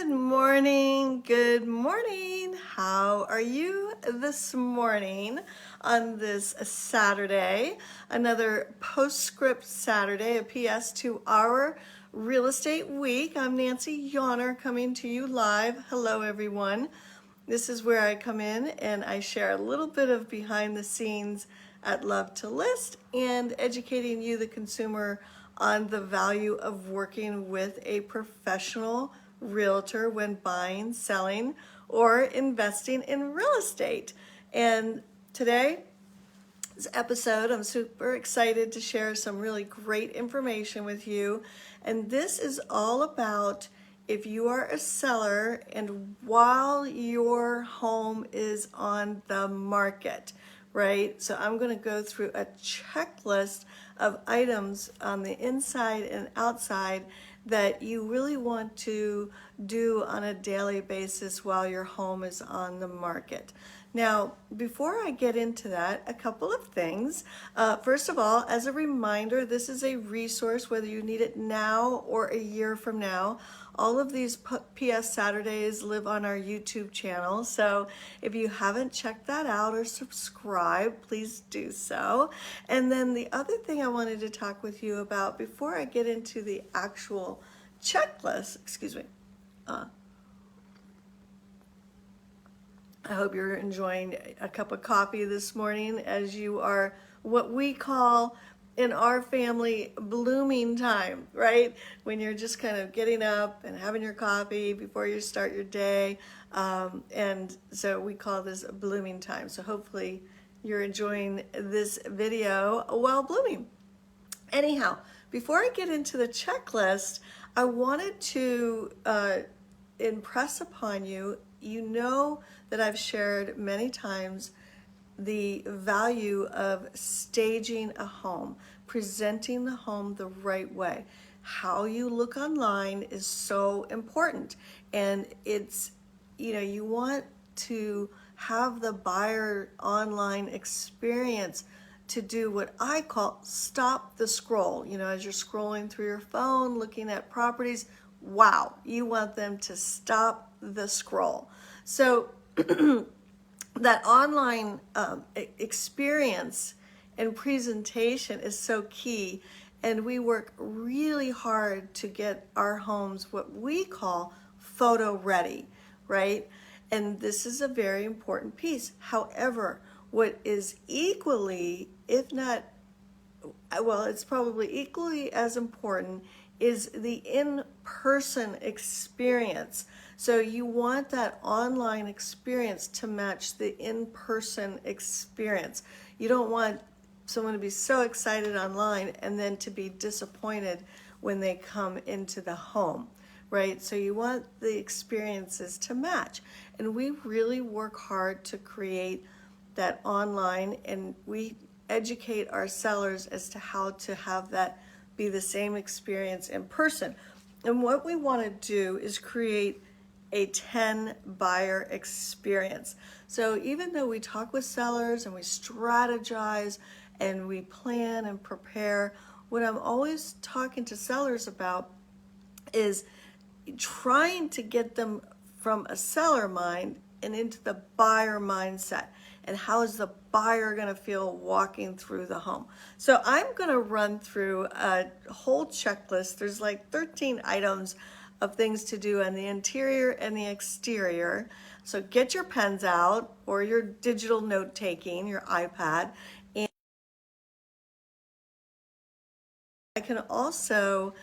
Good morning. Good morning. How are you this morning on this Saturday? Another postscript Saturday, a PS to our real estate week. I'm Nancy Yawner coming to you live. Hello, everyone. This is where I come in and I share a little bit of behind the scenes at Love to List and educating you, the consumer, on the value of working with a professional realtor when buying, selling, or investing in real estate. And today, this episode, I'm super excited to share some really great information with you. And this is all about if you are a seller and while your home is on the market, right? So I'm going to go through a checklist of items on the inside and outside that you really want to do on a daily basis while your home is on the market. Now, before I get into that, a couple of things. First of all, as a reminder, this is a resource, whether you need it now or a year from now. All of these PS Saturdays live on our YouTube channel, so if you haven't checked that out or subscribed, please do so. And then the other thing I wanted to talk with you about before I get into the actual checklist, excuse me, I hope you're enjoying a cup of coffee this morning as you are what we call in our family blooming time, right? When you're just kind of getting up and having your coffee before you start your day. And so we call this blooming time. So hopefully you're enjoying this video while blooming. Anyhow, before I get into the checklist, I wanted to impress upon you, you know that I've shared many times the value of staging a home, presenting the home the right way. How you look online is so important. And it's, you want to have the buyer online experience to do what I call stop the scroll. As you're scrolling through your phone, looking at properties, wow, you want them to stop the scroll. So that online experience and presentation is so key, and we work really hard to get our homes what we call photo ready, right? And this is a very important piece. However, what is equally, if not, well, it's probably equally as important is the in-person experience. So you want that online experience to match the in-person experience. You don't want someone to be so excited online and then to be disappointed when they come into the home, right? So you want the experiences to match. And we really work hard to create that online, and we educate our sellers as to how to have that be the same experience in person. And what we want to do is create a 10 buyer experience. So even though we talk with sellers and we strategize and we plan and prepare, what I'm always talking to sellers about is trying to get them from a seller mind and into the buyer mindset. And how is the buyer going to feel walking through the home? So I'm going to run through a whole checklist. There's like 13 items of things to do on the interior and the exterior. So get your pens out or your digital note taking, your iPad. And I can also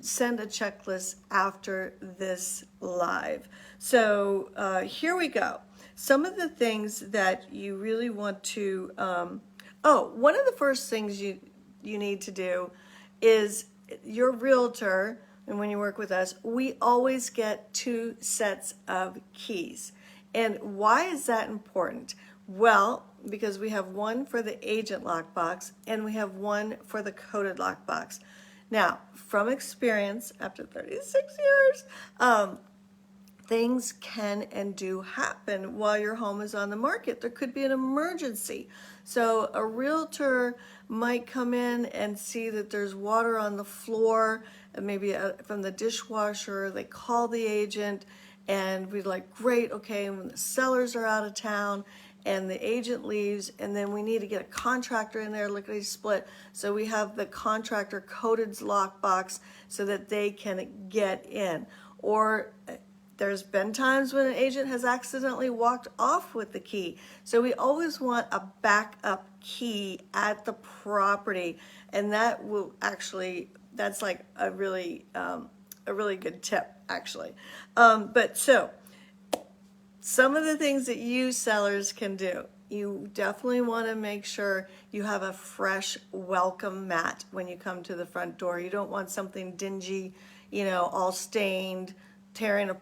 send a checklist after this live. So here we go. Some of the things that you really want to, one of the first things you need to do is your realtor, and when you work with us, we always get 2 sets of keys. And why is that important? Well, because we have one for the agent lockbox and we have one for the coded lockbox. Now, from experience, after 36 years, things can and do happen while your home is on the market. There could be an emergency. So a realtor might come in and see that there's water on the floor, and maybe from the dishwasher. They call the agent, and we're like, great, okay, when the sellers are out of town and the agent leaves, and then we need to get a contractor in there, lickety split. So we have the contractor coded lockbox so that they can get in. Or there's been times when an agent has accidentally walked off with the key. So we always want a backup key at the property. And that will actually, that's like a really good tip, actually. But so, some of the things that you sellers can do. You definitely want to make sure you have a fresh welcome mat when you come to the front door. You don't want something dingy, all stained,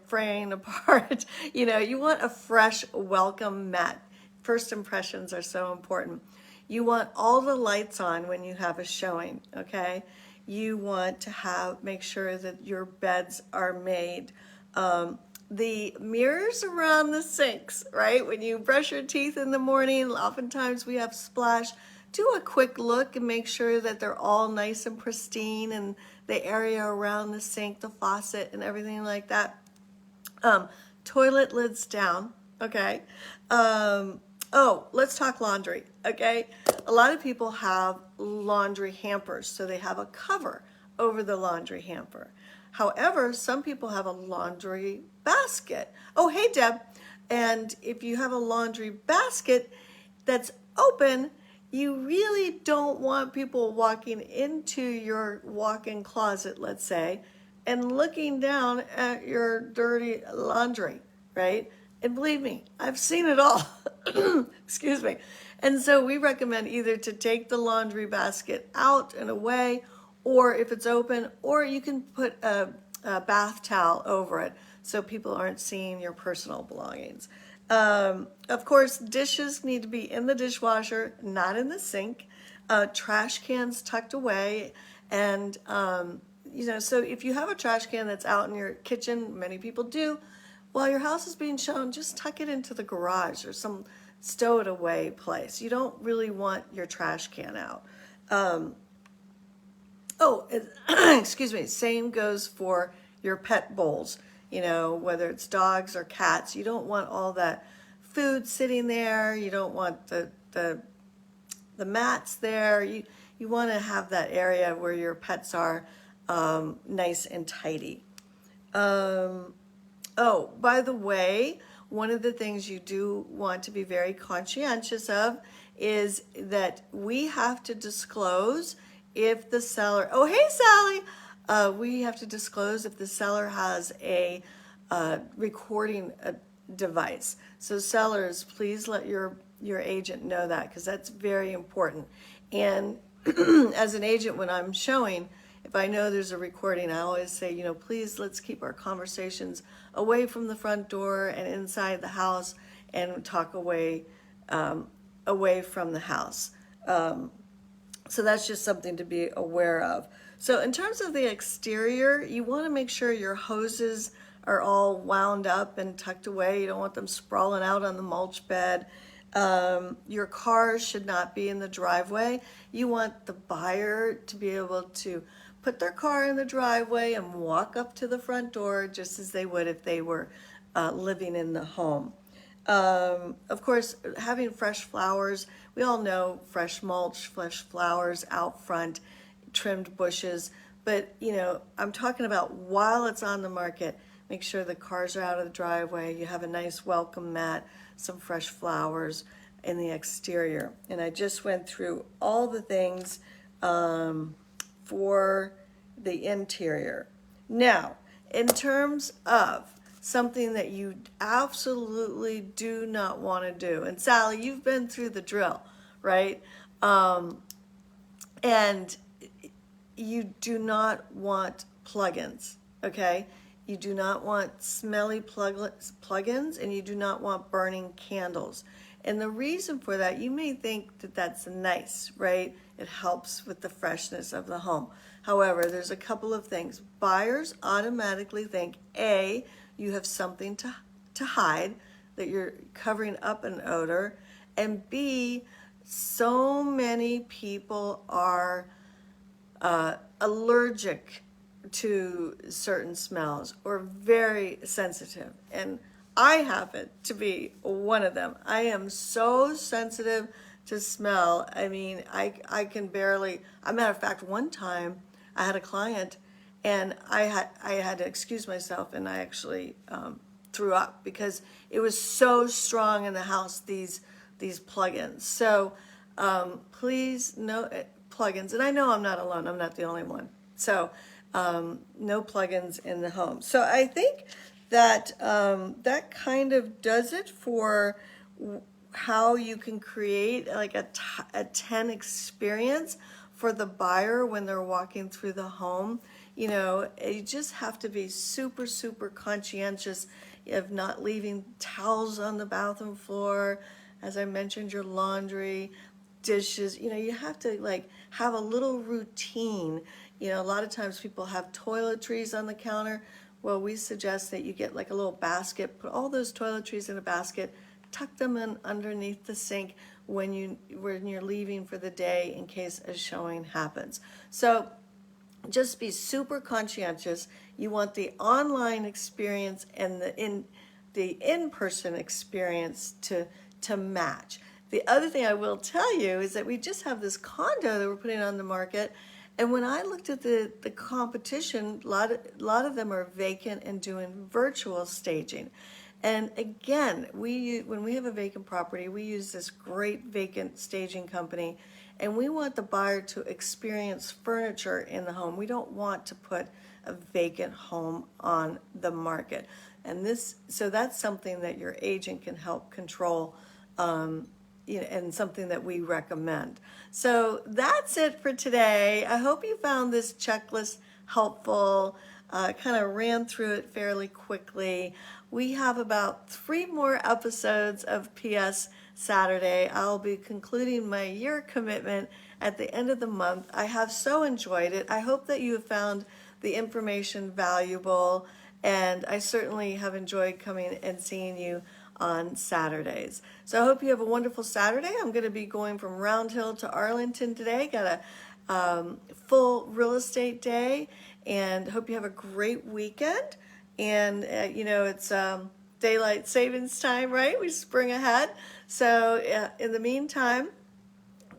fraying apart. You want a fresh welcome mat. First impressions are so important. You want all the lights on when you have a showing, okay? You want to make sure that your beds are made. The mirrors around the sinks, right? When you brush your teeth in the morning, oftentimes we have splash. Do a quick look and make sure that they're all nice and pristine, and the area around the sink, the faucet, and everything like that. Toilet lids down, okay? Let's talk laundry, okay? A lot of people have laundry hampers, so they have a cover over the laundry hamper. However, some people have a laundry basket. Oh, hey, Deb. And if you have a laundry basket that's open, you really don't want people walking into your walk-in closet, let's say, and looking down at your dirty laundry, right? And believe me, I've seen it all. Excuse me. And so we recommend either to take the laundry basket out and away, or if it's open, or you can put a bath towel over it so people aren't seeing your personal belongings. Of course, dishes need to be in the dishwasher, not in the sink. Trash cans tucked away. And, so if you have a trash can that's out in your kitchen, many people do, while your house is being shown, just tuck it into the garage or some stow it away place. You don't really want your trash can out. Excuse me, same goes for your pet bowls, whether it's dogs or cats. You don't want all that food sitting there. You don't want the mats there. You want to have that area where your pets are nice and tidy. By the way, one of the things you do want to be very conscientious of is that we have to disclose if the seller, oh, hey, Sally, we have to disclose if the seller has a recording device. So sellers, please let your agent know that, because that's very important. And as an agent, when I'm showing, if I know there's a recording, I always say, please let's keep our conversations away from the front door and inside the house, and talk away from the house. So that's just something to be aware of. So in terms of the exterior, you want to make sure your hoses are all wound up and tucked away. You don't want them sprawling out on the mulch bed. Your cars should not be in the driveway. You want the buyer to be able to put their car in the driveway and walk up to the front door just as they would if they were living in the home. Of course, having fresh flowers, we all know fresh mulch, fresh flowers out front, trimmed bushes, but I'm talking about while it's on the market, make sure the cars are out of the driveway, you have a nice welcome mat, some fresh flowers in the exterior. And I just went through all the things for the interior. Now, in terms of something that you absolutely do not want to do. And Sally, you've been through the drill, right? And you do not want plugins, okay? You do not want smelly plugins, and you do not want burning candles. And the reason for that, you may think that that's nice, right? It helps with the freshness of the home. However, there's a couple of things. Buyers automatically think, A, you have something to hide, that you're covering up an odor, and B, so many people are allergic to certain smells or very sensitive. And I happen to be one of them. I am so sensitive to smell. I mean, I can barely, a matter of fact, one time I had a client and I had to excuse myself, and I actually threw up because it was so strong in the house, these plugins. So please, no plugins. And I know I'm not alone. I'm not the only one. So no plugins in the home. So I think that that kind of does it for how you can create like a 10 experience for the buyer when they're walking through the home. You know, you just have to be super, super conscientious of not leaving towels on the bathroom floor. As I mentioned, your laundry, dishes, you know, you have to like have a little routine. You know, a lot of times people have toiletries on the counter. Well, we suggest that you get like a little basket, put all those toiletries in a basket, tuck them in underneath the sink when you're leaving for the day in case a showing happens. So just be super conscientious. You want the online experience and the in-person experience to match. The other thing I will tell you is that we just have this condo that we're putting on the market, and when I looked at the competition, a lot of them are vacant and doing virtual staging. And again, when we have a vacant property, we use this great vacant staging company, and we want the buyer to experience furniture in the home. We don't want to put a vacant home on the market. So that's something that your agent can help control, you know, and something that we recommend. So that's it for today. I hope you found this checklist helpful. Kind of ran through it fairly quickly. We have about 3 more episodes of PS Saturday. I'll be concluding my year commitment at the end of the month. I have so enjoyed it. I hope that you have found the information valuable, and I certainly have enjoyed coming and seeing you on Saturdays. So I hope you have a wonderful Saturday. I'm going to be going from Round Hill to Arlington today. Got a full real estate day, and hope you have a great weekend. And you know, it's daylight savings time, right? We spring ahead. So in the meantime,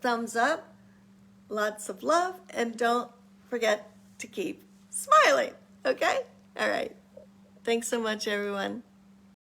thumbs up, lots of love, and don't forget to keep smiling. Okay? All right. Thanks so much, everyone.